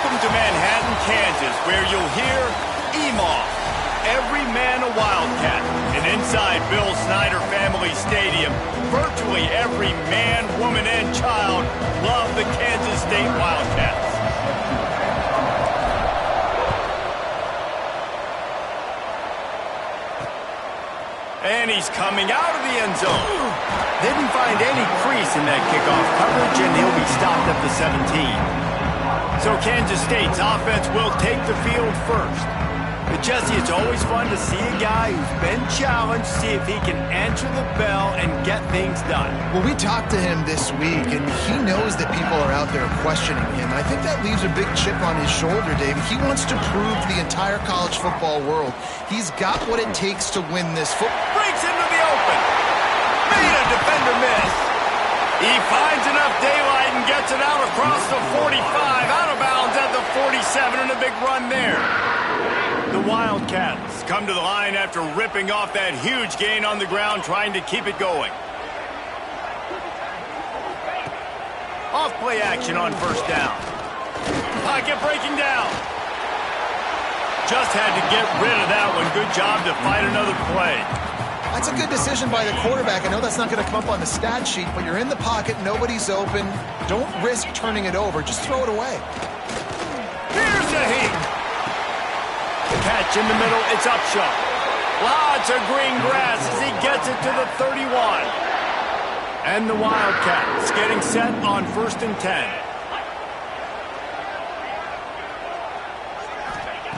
Welcome to Manhattan, Kansas, where you'll hear EMAW, every man a Wildcat. And inside Bill Snyder Family Stadium, virtually every man, woman, and child love the Kansas State Wildcats. And he's coming out of the end zone. Didn't find any crease in that kickoff coverage, and he'll be stopped at the 17. So Kansas State's offense will take the field first. But Jesse, it's always fun to see a guy who's been challenged, see if he can answer the bell and get things done. Well, we talked to him this week, and he knows that people are out there questioning him. I think that leaves a big chip on his shoulder, David. He wants to prove to the entire college football world he's got what it takes to win this football. Breaks into the open. Made a defender miss. He finds enough daylight and gets it out across the 45, out of bounds at the 47, and a big run there. The Wildcats come to the line after ripping off that huge gain on the ground, trying to keep it going. Off play action on first down. Pocket breaking down. Just had to get rid of that one. Good job to fight another play. That's a good decision by the quarterback. I know that's not going to come up on the stat sheet, but you're in the pocket, nobody's open. Don't risk turning it over. Just throw it away. Here's a heat. The catch in the middle, it's Upshaw. Lots of green grass as he gets it to the 31. And the Wildcats getting set on 1st and 10.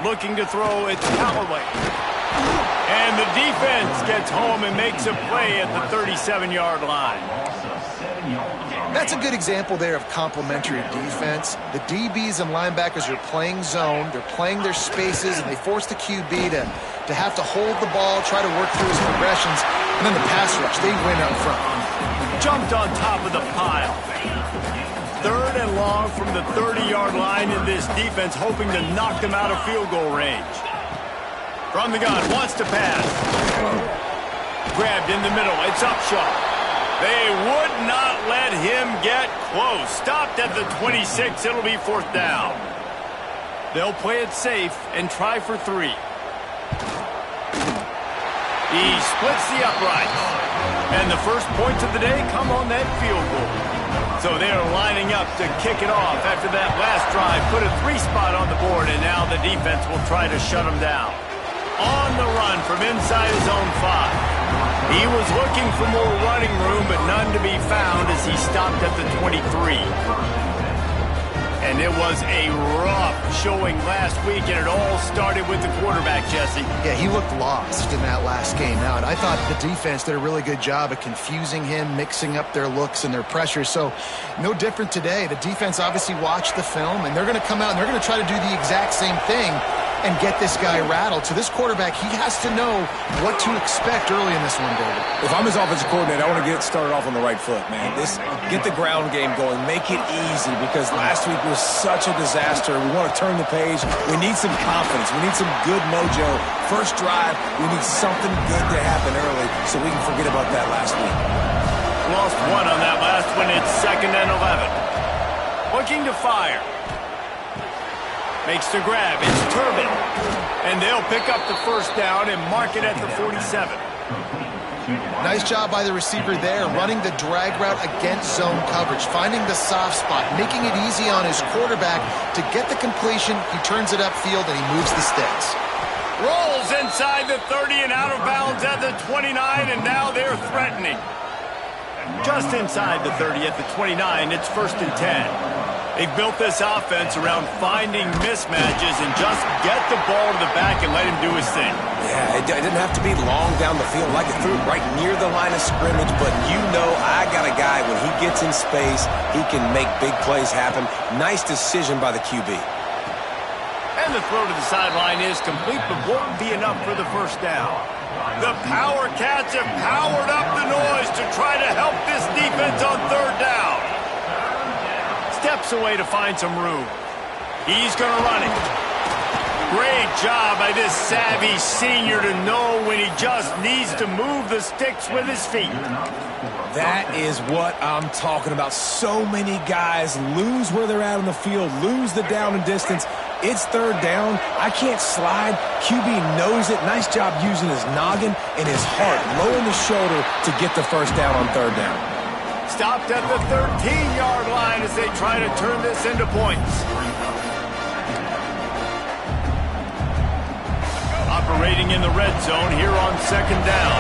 Looking to throw, it's Callaway. And the defense gets home and makes a play at the 37-yard line. That's a good example there of complementary defense. The DBs and linebackers are playing zone, they're playing their spaces, and they force the QB to have to hold the ball, try to work through his progressions, and then the pass rush, they win up front. Jumped on top of the pile. 3rd and long from the 30-yard line, in this defense hoping to knock them out of field goal range. From the gun, wants to pass. Grabbed in the middle, it's Upshaw. They would not let him get close. Stopped at the 26, it'll be 4th down. They'll play it safe and try for 3. He splits the uprights. And the first points of the day come on that field goal. So they're lining up to kick it off after that last drive. Put a 3 spot on the board, and now the defense will try to shut him down. On the run from inside his own 5. He was looking for more running room, but none to be found as he stopped at the 23. And it was a rough showing last week, and it all started with the quarterback, Jesse. Yeah, he looked lost in that last game out. I thought the defense did a really good job of confusing him, mixing up their looks and their pressures. So no different today. The defense obviously watched the film, and they're going to come out and they're going to try to do the exact same thing and get this guy rattled. So this quarterback, he has to know what to expect early in this one, David. If I'm his offensive coordinator, I want to get started off on the right foot, man. Get the ground game going. Make it easy, because last week was such a disaster. We want to turn the page. We need some confidence. We need some good mojo. First drive, we need something good to happen early so we can forget about that last week. Lost 1 on that last one. It's 2nd and 11. Looking to fire. Makes the grab. It's Turbin. And they'll pick up the first down and mark it at the 47. Nice job by the receiver there, running the drag route against zone coverage, finding the soft spot, making it easy on his quarterback to get the completion. He turns it upfield and he moves the sticks. Rolls inside the 30 and out of bounds at the 29, and now they're threatening. Just inside the 30 at the 29, it's 1st and 10. They've built this offense around finding mismatches and just get the ball to the back and let him do his thing. Yeah, it didn't have to be long down the field. Like it threw it right near the line of scrimmage, but you know I got a guy, when he gets in space, he can make big plays happen. Nice decision by the QB. And the throw to the sideline is complete, but won't be enough for the first down. The Power Cats have powered up the noise to try to help this defense on 3rd down. Steps away to find some room. He's going to run it. Great job by this savvy senior to know when he just needs to move the sticks with his feet. That is what I'm talking about. So many guys lose where they're at on the field, lose the down and distance. It's third down. I can't slide. QB knows it. Nice job using his noggin and his heart, lowering the shoulder to get the first down on third down. Stopped at the 13-yard line as they try to turn this into points. Operating in the red zone here on second down.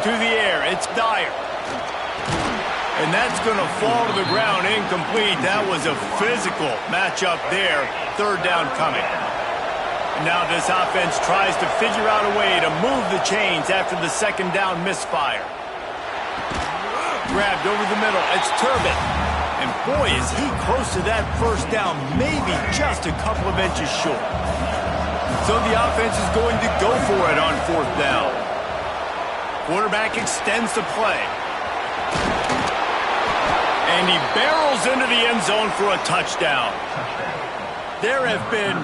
To the air, it's Dyer. And that's going to fall to the ground incomplete. That was a physical matchup there. Third down coming. And now this offense tries to figure out a way to move the chains after the second down misfire. Grabbed over the middle. It's Turbin. And boy, is he close to that first down, maybe just a couple of inches short. So the offense is going to go for it on fourth down. Quarterback extends the play. And he barrels into the end zone for a touchdown. There have been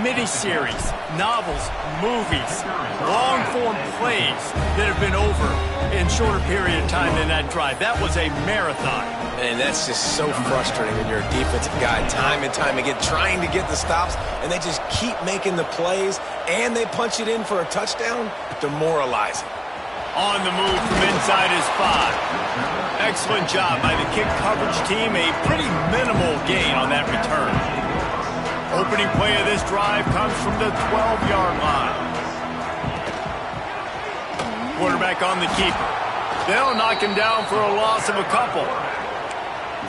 miniseries, novels, movies, long-form plays that have been over in shorter period of time than that drive. That was a marathon. And that's just so frustrating when you're a defensive guy, time and time again, trying to get the stops, and they just keep making the plays, and they punch it in for a touchdown. Demoralizing. On the move from inside his 5. Excellent job by the kick coverage team. A pretty minimal gain on that return. Opening play of this drive comes from the 12-yard line. Quarterback on the keeper. They'll knock him down for a loss of a couple.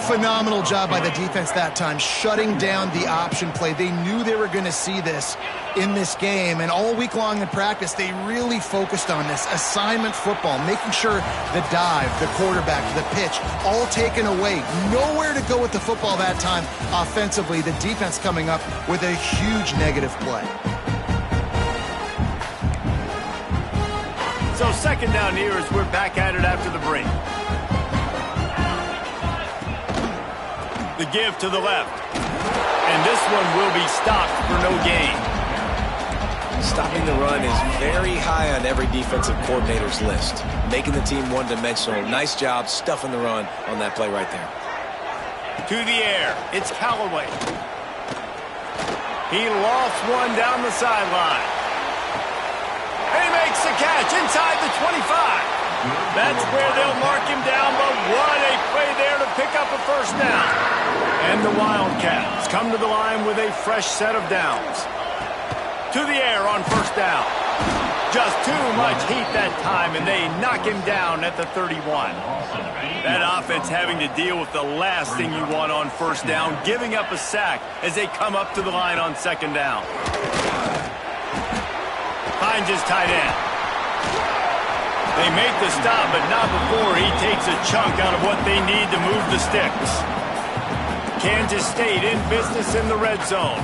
Phenomenal job by the defense that time, shutting down the option play. They knew they were going to see this in this game, and all week long in practice, they really focused on this assignment football, making sure the dive, the quarterback, the pitch, all taken away. Nowhere to go with the football that time offensively. The defense coming up with a huge negative play. So second down here as we're back at it after the break. The give to the left. And this one will be stopped for no gain. Stopping the run is very high on every defensive coordinator's list. Making the team one-dimensional. Nice job stuffing the run on that play right there. To the air. It's Callaway. He lost one down the sideline. And he makes the catch inside the 25. That's where they'll mark him down, but what a play there to pick up a first down. And the Wildcats come to the line with a fresh set of downs. To the air on first down. Just too much heat that time, and they knock him down at the 31. That offense having to deal with the last thing you want on first down, giving up a sack as they come up to the line on second down. Finds his tight end. They make the stop, but not before he takes a chunk out of what they need to move the sticks. Kansas State in business in the red zone.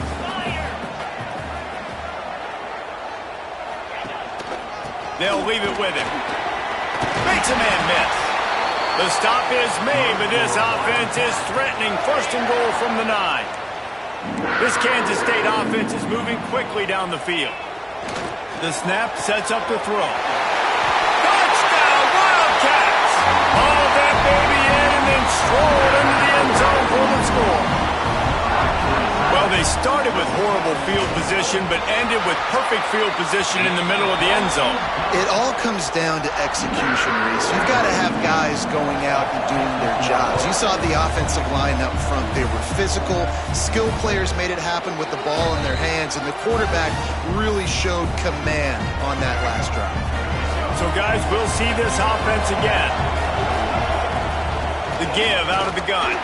They'll leave it with him. Makes a man miss. The stop is made, but this offense is threatening first and goal from the 9. This Kansas State offense is moving quickly down the field. The snap sets up the throw. Touchdown, Wildcats! Hauled that baby in and then strolled into the end zone for the score. Well, they started with horrible field position, but ended with perfect field position in the middle of the end zone. It all comes down to execution, Reese. You've got to have guys going out and doing their jobs. You saw the offensive line up front. They were physical. Skilled players made it happen with the ball in their hands, and the quarterback really showed command on that last drive. So, guys, we'll see this offense again. The give out of the gun.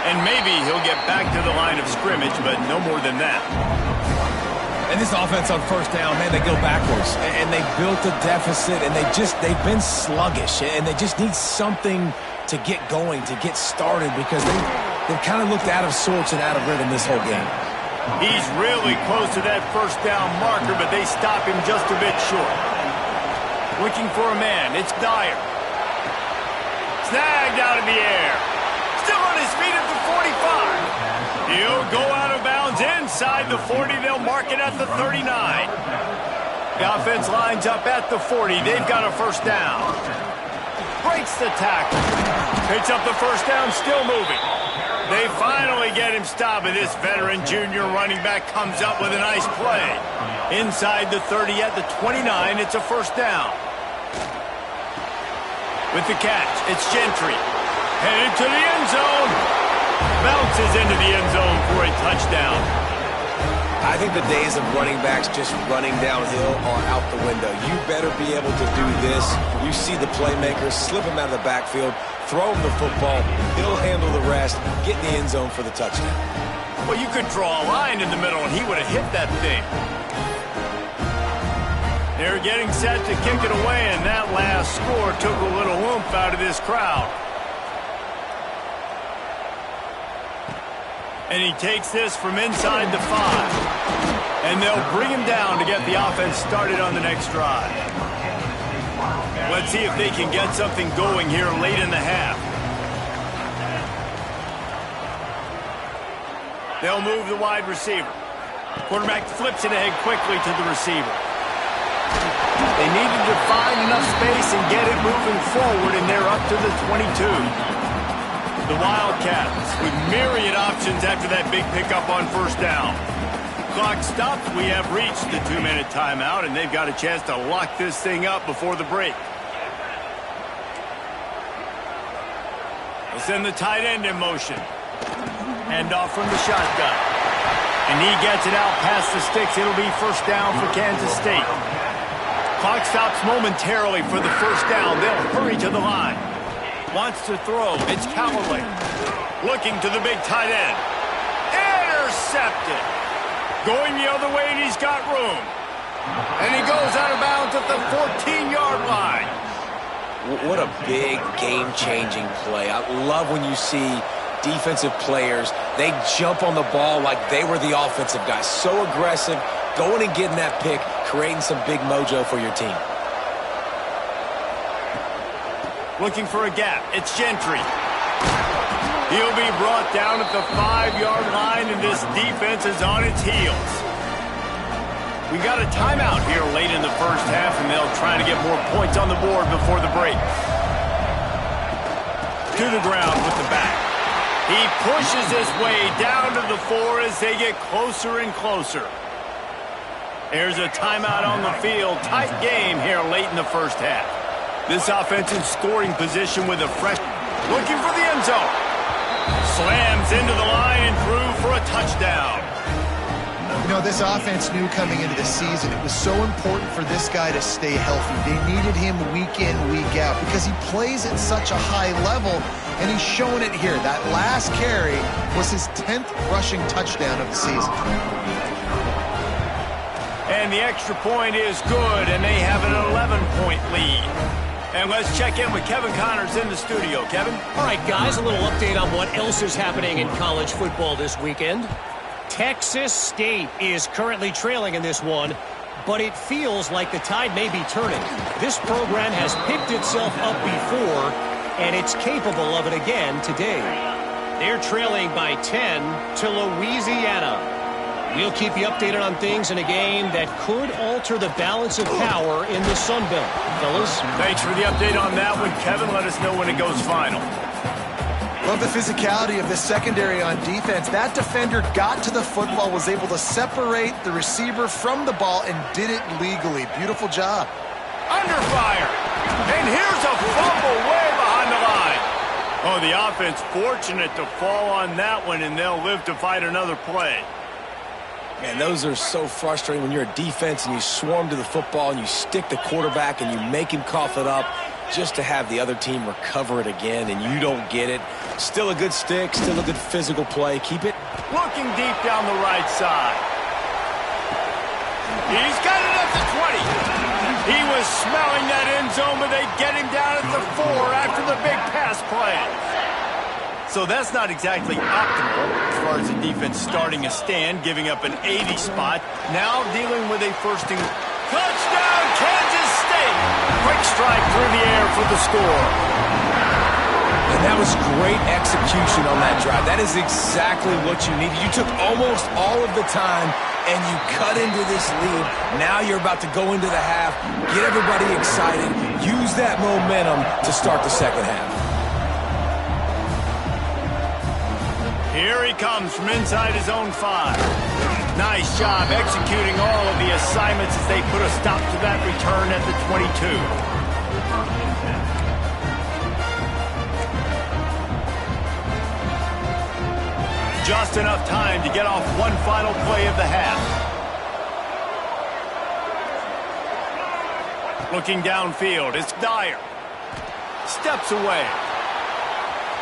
And maybe he'll get back to the line of scrimmage, but no more than that. And this offense on first down, man, they go backwards. And they built a deficit, and they've been sluggish. And they just need something to get going, to get started, because they've kind of looked out of sorts and out of rhythm this whole game. He's really close to that first down marker, but they stop him just a bit short. Looking for a man. It's Dyer. Snagged out of the air. Still on his feet at the 45. He'll go out of bounds inside inside the 40. They'll mark it at the 39. The offense lines up at the 40. They've got a first down. Breaks the tackle. Picks up the first down, still moving. They finally get him stopped, and this veteran junior running back comes up with a nice play. Inside the 30 at the 29, it's a first down. With the catch, it's Gentry. Headed to the end zone. Bounces into the end zone for a touchdown. I think the days of running backs just running downhill are out the window. You better be able to do this. You see the playmakers, slip him out of the backfield, throw him the football. He'll handle the rest, get in the end zone for the touchdown. Well, you could draw a line in the middle, and he would have hit that thing. They're getting set to kick it away, and that last score took a little oomph out of this crowd. And he takes this from inside the 5. And they'll bring him down to get the offense started on the next drive. Let's see if they can get something going here late in the half. They'll move the wide receiver. Quarterback flips it ahead quickly to the receiver. They needed to find enough space and get it moving forward, and they're up to the 22. The Wildcats with myriad options after that big pickup on first down. Clock stops. We have reached the 2-minute timeout, and they've got a chance to lock this thing up before the break. They'll send the tight end in motion. Hand off from the shotgun. And he gets it out past the sticks. It'll be first down for Kansas State. Clock stops momentarily for the first down. They'll hurry to the line. Wants to throw. It's Callaway. Looking to the big tight end. Intercepted. Going the other way, and he's got room. And he goes out of bounds at the 14-yard line. What a big game-changing play. I love when you see defensive players, they jump on the ball like they were the offensive guys. So aggressive, going and getting that pick, creating some big mojo for your team. Looking for a gap. It's Gentry. He'll be brought down at the 5-yard line, and this defense is on its heels. We got a timeout here late in the first half, and they'll try to get more points on the board before the break. To the ground with the back. He pushes his way down to the 4 as they get closer and closer. There's a timeout on the field. Tight game here late in the first half. This offense in scoring position with a fresh... Looking for the end zone. Slams into the line and through for a touchdown. You know, this offense knew coming into the season it was so important for this guy to stay healthy. They needed him week in, week out because he plays at such a high level, and he's shown it here. That last carry was his 10th rushing touchdown of the season. And the extra point is good, and they have an 11-point lead. And let's check in with Kevin Connors in the studio. Kevin? All right, guys, a little update on what else is happening in college football this weekend. Texas State is currently trailing in this one, but it feels like the tide may be turning. This program has picked itself up before, and it's capable of it again today. They're trailing by 10 to Louisiana. We'll keep you updated on things in a game that could alter the balance of power in the Sun Belt. Fellas? Thanks for the update on that one, Kevin. Let us know when it goes final. Love the physicality of the secondary on defense. That defender got to the football, was able to separate the receiver from the ball, and did it legally. Beautiful job. Under fire. And here's a fumble way behind the line. Oh, the offense fortunate to fall on that one, and they'll live to fight another play. Man, those are so frustrating when you're a defense and you swarm to the football and you stick the quarterback and you make him cough it up just to have the other team recover it again, and you don't get it. Still a good stick, still a good physical play. Keep it. Looking deep down the right side. He's got it at the 20. He was smelling that end zone, but they get him down at the 4 after the big pass play. So that's not exactly optimal as far as the defense starting a stand, giving up an 80 spot. Now dealing with a first and... Touchdown, Kansas State! Quick strike through the air for the score. And that was great execution on that drive. That is exactly what you needed. You took almost all of the time, and you cut into this lead. Now you're about to go into the half, get everybody excited, use that momentum to start the second half. Here he comes from inside his own 5. Nice job executing all of the assignments as they put a stop to that return at the 22. Just enough time to get off one final play of the half. Looking downfield, it's Dyer. Steps away.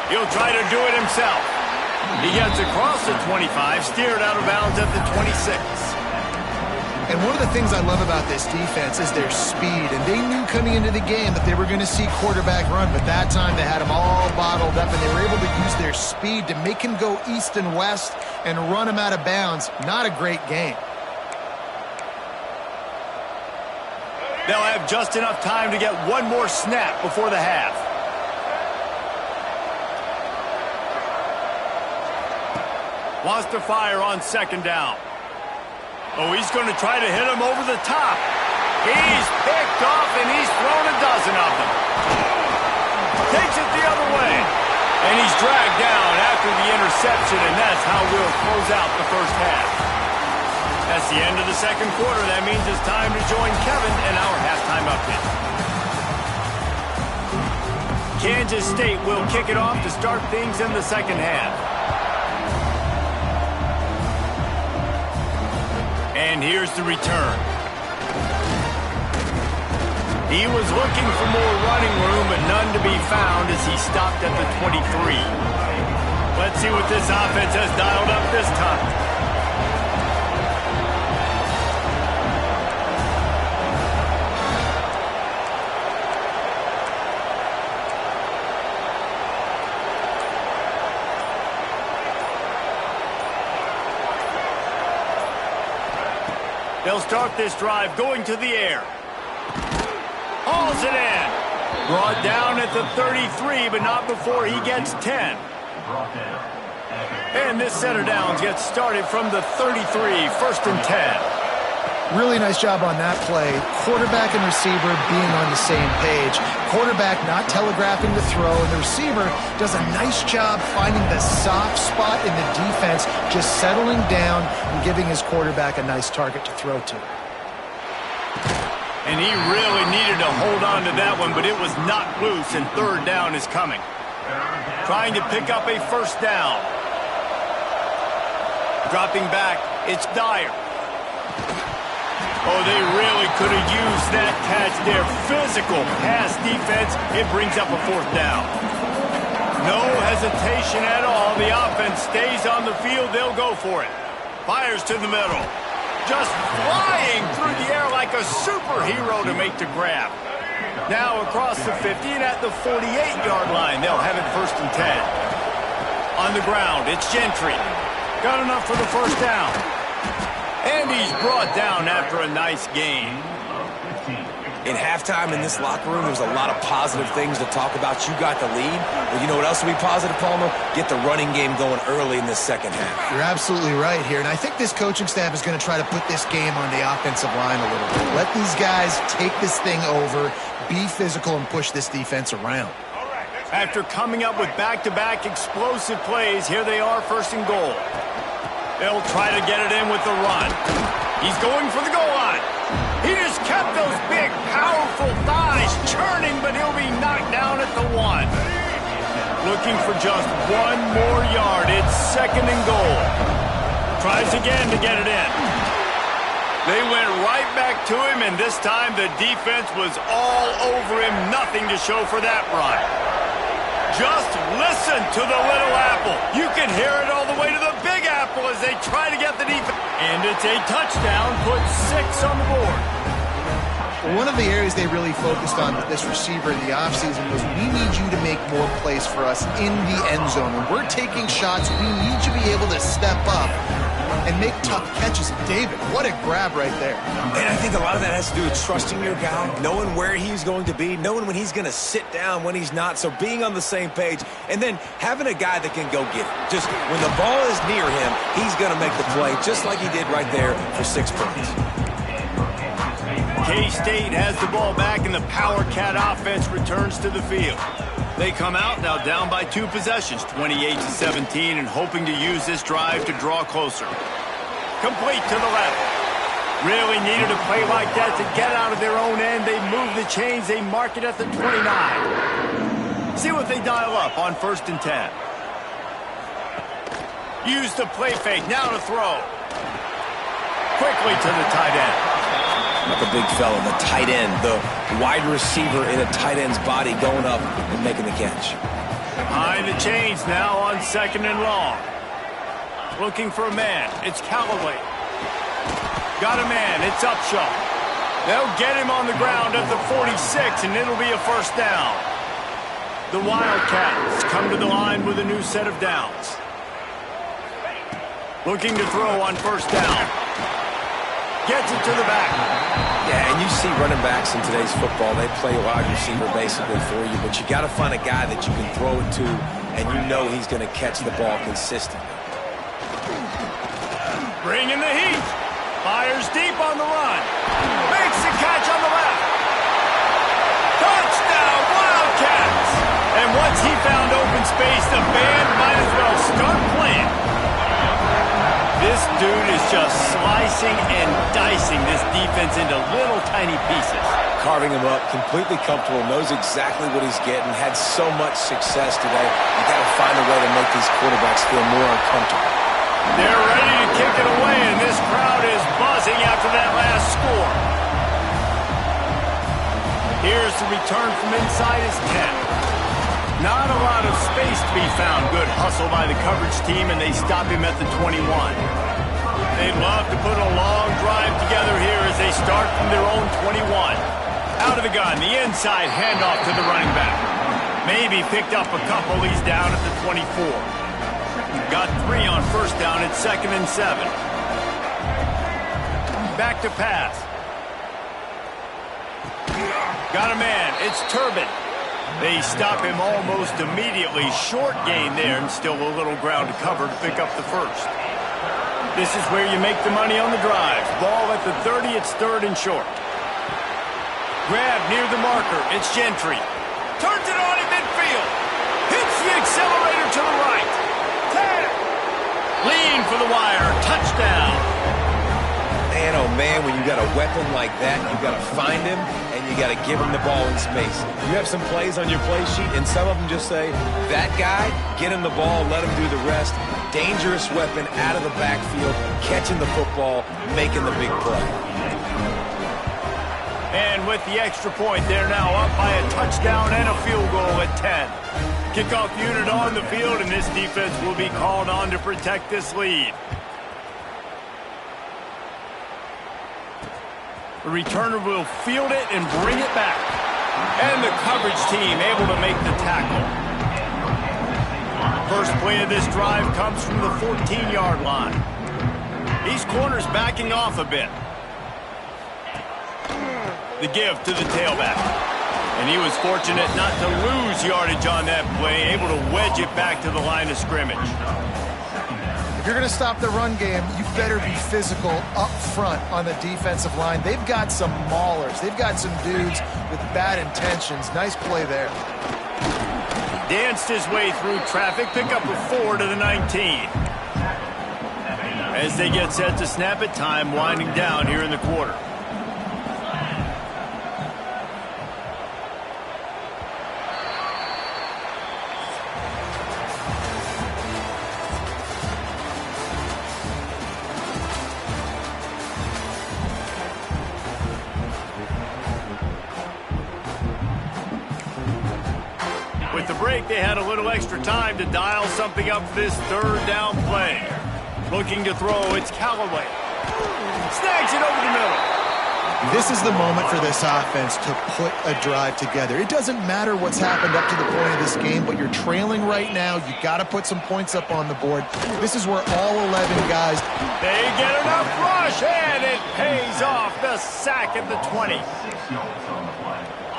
He'll try to do it himself. He gets across the 25, steered out of bounds at the 26. And one of the things I love about this defense is their speed. And they knew coming into the game that they were going to see quarterback run, but that time they had him all bottled up, and they were able to use their speed to make him go east and west and run him out of bounds. Not a great game. They'll have just enough time to get one more snap before the half. Wants to fire on second down. Oh, he's going to try to hit him over the top. He's picked off, and he's thrown a dozen of them. Takes it the other way. And he's dragged down after the interception, and that's how we'll close out the first half. That's the end of the second quarter. That means it's time to join Kevin in our halftime update. Kansas State will kick it off to start things in the second half. And here's the return. He was looking for more running room, but none to be found as he stopped at the 23. Let's see what this offense has dialed up this time. They'll start this drive going to the air. Hauls it in. Brought down at the 33, but not before he gets 10. And this set of downs gets started from the 33, first and 10. Really nice job on that play. Quarterback and receiver being on the same page. Quarterback not telegraphing the throw, and the receiver does a nice job finding the soft spot in the defense, just settling down and giving his quarterback a nice target to throw to. And he really needed to hold on to that one, but it was knocked loose, and third down is coming. Trying to pick up a first down. Dropping back, it's Dyer. Oh, they really could have used that catch there. Physical pass defense. It brings up a fourth down. No hesitation at all. The offense stays on the field. They'll go for it. Fires to the middle. Just flying through the air like a superhero to make the grab. Now across the 50 and at the 48-yard line. They'll have it first and 10. On the ground, it's Gentry. Got enough for the first down. And he's brought down after a nice game. In halftime in this locker room, there's a lot of positive things to talk about. You got the lead. But you know what else will be positive, Palmer? Get the running game going early in this second half. You're absolutely right here. And I think this coaching staff is going to try to put this game on the offensive line a little bit. Let these guys take this thing over, be physical, and push this defense around. After coming up with back-to-back explosive plays, here they are first and goal. They'll try to get it in with the run. He's going for the goal line. He just kept those big, powerful thighs churning, but he'll be knocked down at the 1. Looking for just one more yard. It's second and goal. Tries again to get it in. They went right back to him, and this time the defense was all over him. Nothing to show for that run. Just listen to the little apple. You can hear it all the way to the big apple as they try to get the defense. And it's a touchdown, puts 6 on the board. One of the areas they really focused on with this receiver in the offseason was we need you to make more plays for us in the end zone. When we're taking shots, we need you to be able to step up and make tough catches. David, what a grab right there. And I think a lot of that has to do with trusting your guy, knowing where he's going to be, knowing when he's going to sit down, when he's not. So being on the same page, and then having a guy that can go get it. Just when the ball is near him, he's going to make the play, just like he did right there for 6 points. K-State has the ball back, and the Power Cat offense returns to the field. They come out now down by 2 possessions, 28-17, and hoping to use this drive to draw closer. Complete to the left. Really needed a play like that to get out of their own end. They move the chains. They mark it at the 29. See what they dial up on 1st and 10. Use the play fake. Now to throw. Quickly to the tight end. Like a big fella, the tight end, the wide receiver in a tight end's body going up and making the catch. Behind the chains now on 2nd and long. Looking for a man. It's Callaway. Got a man. It's Upshaw. They'll get him on the ground at the 46, and it'll be a 1st down. The Wildcats come to the line with a new set of downs. Looking to throw on 1st down. Gets it to the back. Yeah, and you see running backs in today's football, they play wide receiver basically for you, but you got to find a guy that you can throw it to, and you know he's going to catch the ball consistently. Bringing the heat. Fires deep on the run. Makes the catch on the left. Touchdown, Wildcats! And once he found open space, the band might as well start playing. This dude is just slicing and dicing this defense into little tiny pieces. Carving him up, completely comfortable, knows exactly what he's getting, had so much success today. You got to find a way to make these quarterbacks feel more uncomfortable. They're ready to kick it away, and this crowd is buzzing after that last score. Here's the return from inside his 10. Not a lot of space to be found. Good hustle by the coverage team, and they stop him at the 21. They'd love to put a long drive together here as they start from their own 21. Out of the gun, the inside handoff to the running back. Maybe picked up a couple. He's down at the 24. Got 3 on 1st down at 2nd and 7. Back to pass. Got a man. It's Turbin. They stop him almost immediately. Short gain there, and still a little ground to cover to pick up the 1st. This is where you make the money on the drive. Ball at the 30, it's 3rd and short. Grab near the marker, it's Gentry. Turns it on in midfield. Hits the accelerator to the right. 10. Lean for the wire, touchdown. Man, oh man, when you got a weapon like that, you got to find him, and you got to give him the ball in space. You have some plays on your play sheet, and some of them just say, that guy, get him the ball, let him do the rest. Dangerous weapon out of the backfield, catching the football, making the big play. And with the extra point, they're now up by a touchdown and a field goal at 10. Kickoff unit on the field, and this defense will be called on to protect this lead. The returner will field it and bring it back. And the coverage team able to make the tackle. First play of this drive comes from the 14-yard line. These corners backing off a bit. The give to the tailback. And he was fortunate not to lose yardage on that play, able to wedge it back to the line of scrimmage. If you're going to stop the run game, you better be physical up front on the defensive line. They've got some maulers. They've got some dudes with bad intentions. Nice play there. Danced his way through traffic. Pick up a 4 to the 19. As they get set to snap it, time winding down here in the quarter. With the break, they had a little extra time to dial something up for this 3rd down play. Looking to throw, it's Callaway. Snags it over the middle. This is the moment for this offense to put a drive together. It doesn't matter what's happened up to the point of this game, but you're trailing right now. You got to put some points up on the board. This is where all 11 guys... They get enough rush, and it pays off. The sack at the 20.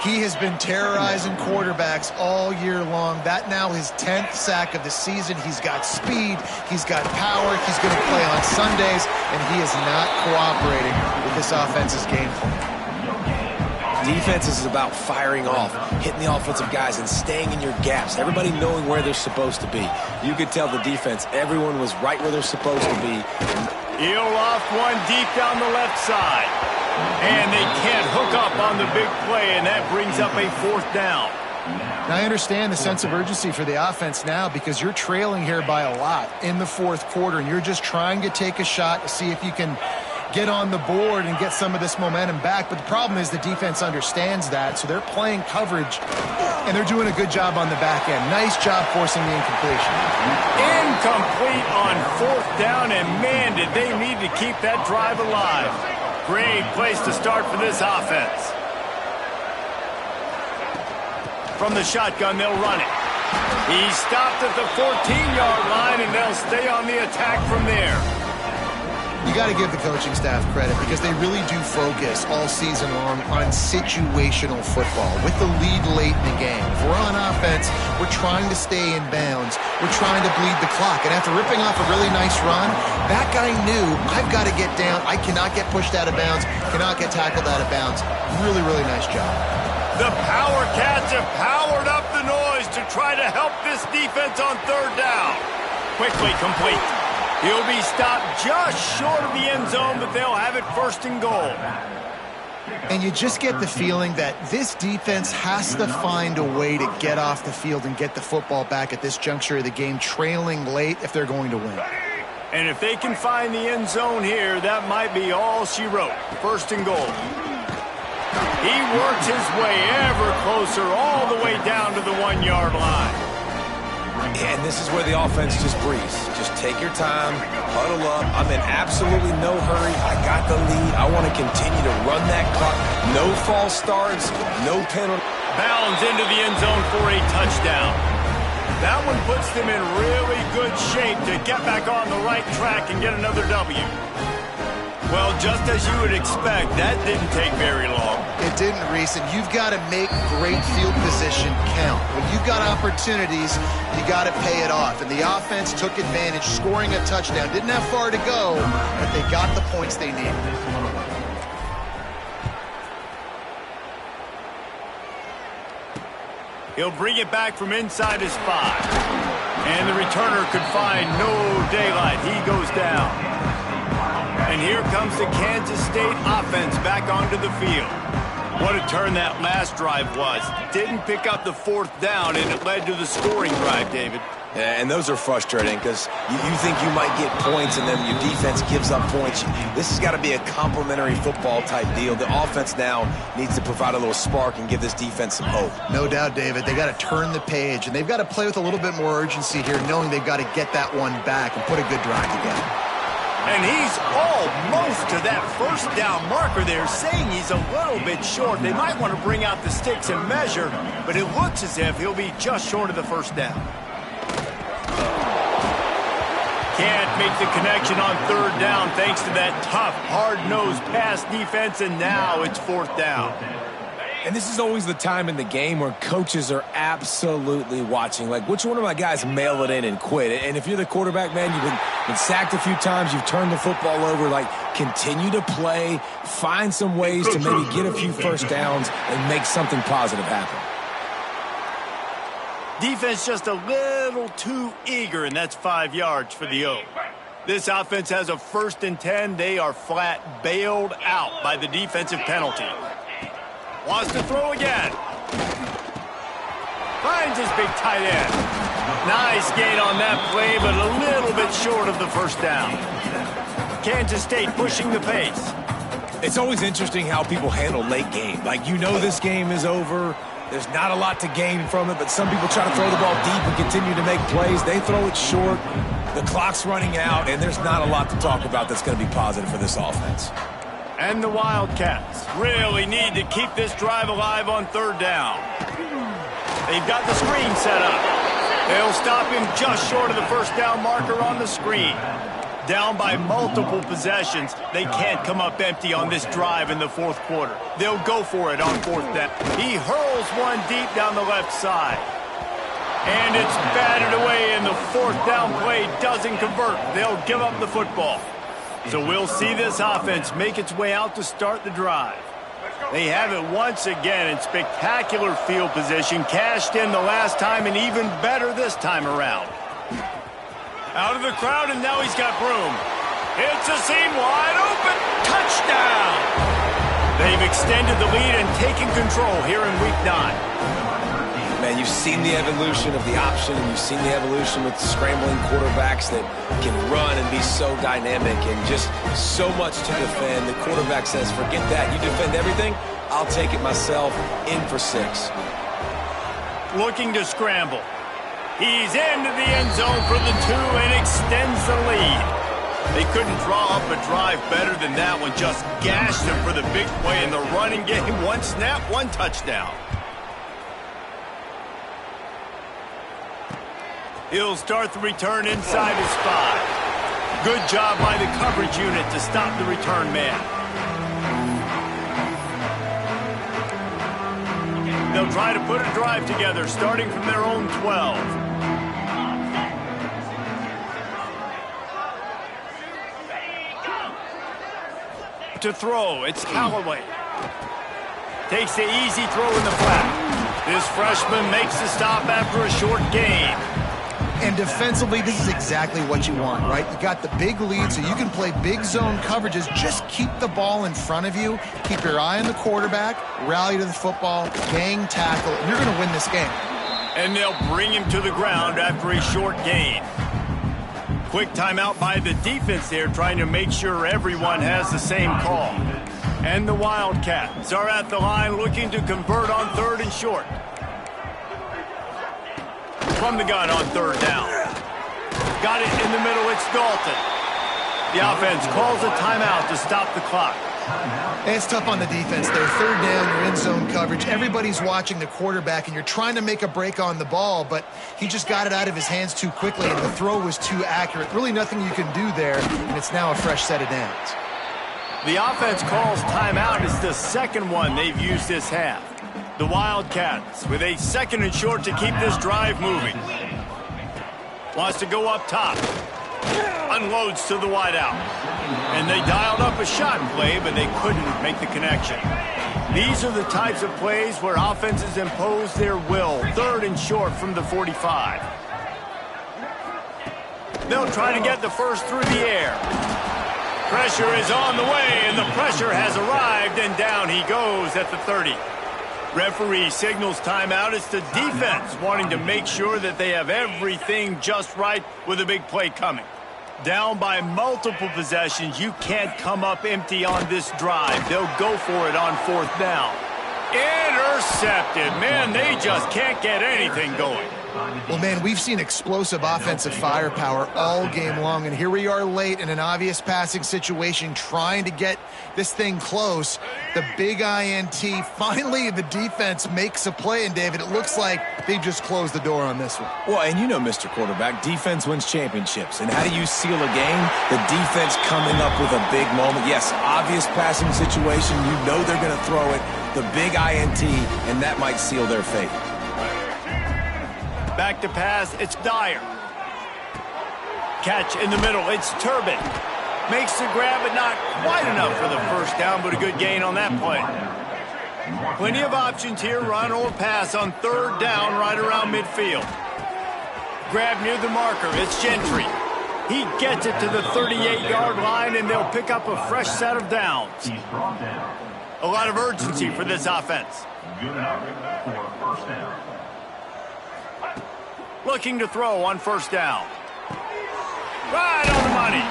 He has been terrorizing quarterbacks all year long. That now his 10th sack of the season. He's got speed. He's got power. He's going to play on Sundays, and he is not cooperating with this offense's game plan. Defense is about firing off, hitting the offensive guys, and staying in your gaps. Everybody knowing where they're supposed to be. You could tell the defense, everyone was right where they're supposed to be. He'll loft one deep down the left side. And they can't hook up on the big play, and that brings up a 4th down. Now, I understand the sense of urgency for the offense now because you're trailing here by a lot in the 4th quarter, and you're just trying to take a shot to see if you can get on the board and get some of this momentum back. But the problem is the defense understands that, so they're playing coverage, and they're doing a good job on the back end. Nice job forcing the incompletion. Incomplete on 4th down, and man, did they need to keep that drive alive. Great place to start for this offense. From the shotgun, they'll run it. He stopped at the 14-yard line, and they'll stay on the attack from there. You got to give the coaching staff credit because they really do focus all season long on situational football with the lead late in the game. If we're on offense, we're trying to stay in bounds. We're trying to bleed the clock. And after ripping off a really nice run, that guy knew, I've got to get down. I cannot get pushed out of bounds, cannot get tackled out of bounds. Really, really nice job. The Power Cats have powered up the noise to try to help this defense on 3rd down. Quickly complete. He'll be stopped just short of the end zone, but they'll have it 1st and goal. And you just get the feeling that this defense has to find a way to get off the field and get the football back at this juncture of the game, trailing late if they're going to win. And if they can find the end zone here, that might be all she wrote. 1st and goal. He works his way ever closer all the way down to the 1-yard line. And this is where the offense just breathes. Just take your time, huddle up. I'm in absolutely no hurry. I got the lead. I want to continue to run that clock. No false starts, no penalty. Bounds into the end zone for a touchdown. That one puts them in really good shape to get back on the right track and get another W. Well, just as you would expect, that didn't take very long. It didn't, Reese, and you've got to make great field position count. When you've got opportunities, you got to pay it off. And the offense took advantage, scoring a touchdown. Didn't have far to go, but they got the points they needed. He'll bring it back from inside his 5. And the returner could find no daylight. He goes down. And here comes the Kansas State offense back onto the field. What a turn that last drive was. Didn't pick up the 4th down, and it led to the scoring drive, David. Yeah, and those are frustrating because you think you might get points and then your defense gives up points. This has got to be a complementary football type deal. The offense now needs to provide a little spark and give this defense some hope. No doubt, David. They got to turn the page, and they've got to play with a little bit more urgency here, knowing they've got to get that one back and put a good drive together. And he's almost to that 1st down marker there, saying he's a little bit short. They might want to bring out the sticks and measure, but it looks as if he'll be just short of the 1st down. Can't make the connection on 3rd down thanks to that tough, hard-nosed pass defense, and now it's 4th down. And this is always the time in the game where coaches are absolutely watching. Like, which one of my guys mail it in and quit? And if you're the quarterback, man, you've been sacked a few times, you've turned the football over. Like, continue to play, find some ways to maybe get a few 1st downs and make something positive happen. Defense just a little too eager, and that's 5 yards for the O. This offense has a 1st and 10. They are flat bailed out by the defensive penalty. Wants to throw again. Finds his big tight end. Nice gain on that play, but a little bit short of the 1st down. Kansas State pushing the pace. It's always interesting how people handle late game. Like, you know this game is over. There's not a lot to gain from it, but some people try to throw the ball deep and continue to make plays. They throw it short. The clock's running out, and there's not a lot to talk about that's going to be positive for this offense. And the Wildcats really need to keep this drive alive on third down. They've got the screen set up. They'll stop him just short of the first down marker on the screen. Down by multiple possessions, they can't come up empty on this drive in the fourth quarter. They'll go for it on fourth down. He hurls one deep down the left side. And it's batted away, and the fourth down play doesn't convert. They'll give up the football. So we'll see this offense make its way out to start the drive. They have it once again in spectacular field position, cashed in the last time, and even better this time around. Out of the crowd, and now he's got room. It's a seam wide open. Touchdown! They've extended the lead and taken control here in Week 9. Man, you've seen the evolution of the option, and you've seen the evolution with scrambling quarterbacks that can run and be so dynamic and just so much to defend. The quarterback says, forget that. You defend everything, I'll take it myself. In for 6. Looking to scramble. He's into the end zone for the 2 and extends the lead. They couldn't draw up a drive better than that one. Just gashed him for the big play in the running game. 1 snap, 1 touchdown. He'll start the return inside his 5. Good job by the coverage unit to stop the return man. They'll try to put a drive together, starting from their own 12. To throw, it's Callaway. Takes the easy throw in the flat. This freshman makes the stop after a short gain. And defensively, this is exactly what you want, right? You got the big lead, so you can play big zone coverages. Just keep the ball in front of you. Keep your eye on the quarterback. Rally to the football. Gang tackle. And you're going to win this game. And they'll bring him to the ground after a short gain. Quick timeout by the defense there, trying to make sure everyone has the same call. And the Wildcats are at the line looking to convert on 3rd and short. From the gun on 3rd down. Got it in the middle, it's Dalton. The offense calls a timeout to stop the clock. It's tough on the defense there. 3rd down, you're in zone coverage. Everybody's watching the quarterback, and you're trying to make a break on the ball, but he just got it out of his hands too quickly, and the throw was too accurate. Really nothing you can do there, and it's now a fresh set of downs. The offense calls timeout. It's the second one they've used this half. The Wildcats with a 2nd and short to keep this drive moving. Wants to go up top. Unloads to the wideout. And they dialed up a shot play, but they couldn't make the connection. These are the types of plays where offenses impose their will. 3rd and short from the 45. They'll try to get the first through the air. Pressure is on the way, and the pressure has arrived, and down he goes at the 30. Referee signals timeout. It's the defense wanting to make sure that they have everything just right with a big play coming. Down by multiple possessions, you can't come up empty on this drive. They'll go for it on 4th down. Intercepted. Man, they just can't get anything going. Well, man, we've seen explosive offensive firepower all game long, and here we are late in an obvious passing situation trying to get this thing close. The big INT. Finally, the defense makes a play, and, David, it looks like they just closed the door on this one. Well, and you know, Mr. Quarterback, defense wins championships. And how do you seal a game? The defense coming up with a big moment. Yes, obvious passing situation. You know they're going to throw it. The big INT, and that might seal their fate. Back to pass, it's Dyer. Catch in the middle, it's Turbin. Makes the grab, but not quite enough for the first down, but a good gain on that play. Plenty of options here, run or pass on 3rd down right around midfield. Grab near the marker, it's Gentry. He gets it to the 38-yard line, and they'll pick up a fresh set of downs. A lot of urgency for this offense. Looking to throw on 1st down. Right on the money.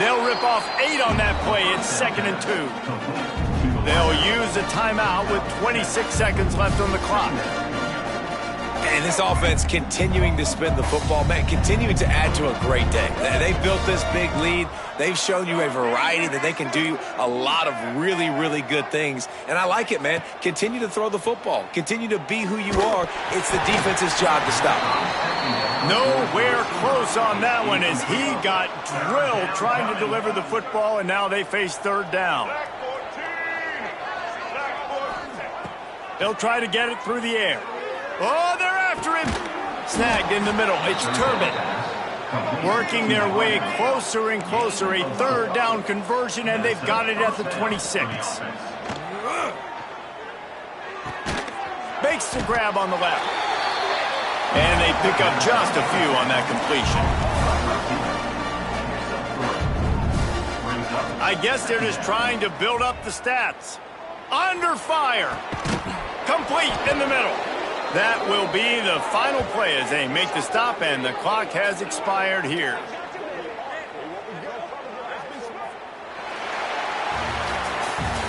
They'll rip off 8 on that play. It's 2nd and 2. They'll use a timeout with 26 seconds left on the clock. And this offense continuing to spin the football, man, continuing to add to a great day. They've built this big lead. They've shown you a variety that they can do a lot of really, really good things. And I like it, man. Continue to throw the football. Continue to be who you are. It's the defense's job to stop. Nowhere close on that one as he got drilled trying to deliver the football, and now they face third down. They'll try to get it through the air. Oh, they're after him. Snagged in the middle. It's Turbin. Working their way closer and closer. A third down conversion, and they've got it at the 26. Makes the grab on the left. And they pick up just a few on that completion. I guess they're just trying to build up the stats. Under fire. Complete in the middle. That will be the final play as they make the stop, and the clock has expired here.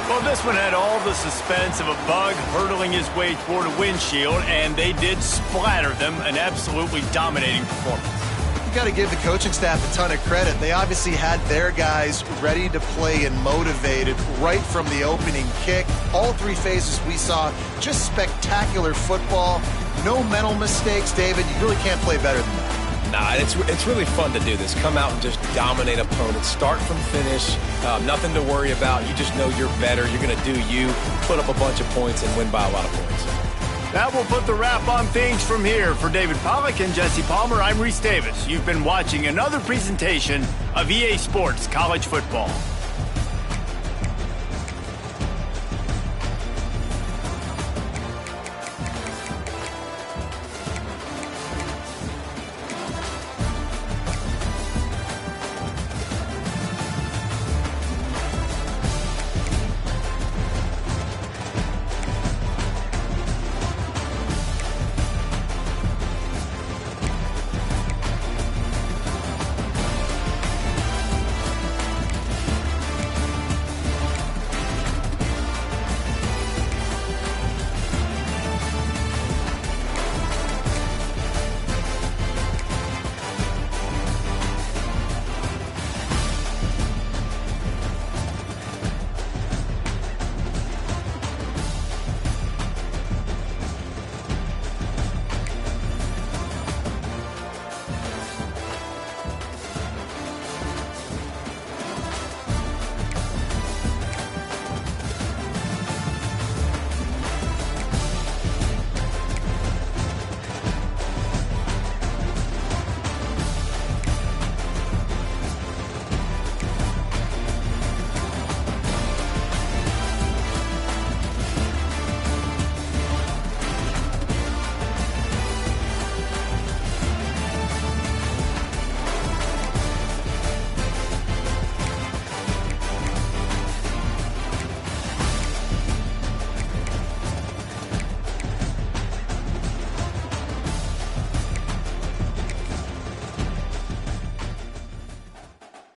Well, this one had all the suspense of a bug hurtling his way toward a windshield, and they did splatter them. An absolutely dominating performance. You got to give the coaching staff a ton of credit. They obviously had their guys ready to play and motivated right from the opening kick. All three phases we saw, just spectacular football. No mental mistakes, David. You really can't play better than that. Nah, it's really fun to do this. Come out and just dominate opponents. Start from finish. Nothing to worry about. You just know you're better. You're going to do you. Put up a bunch of points and win by a lot of points. That will put the wrap on things from here. For David Pollack and Jesse Palmer, I'm Reese Davis. You've been watching another presentation of EA Sports College Football.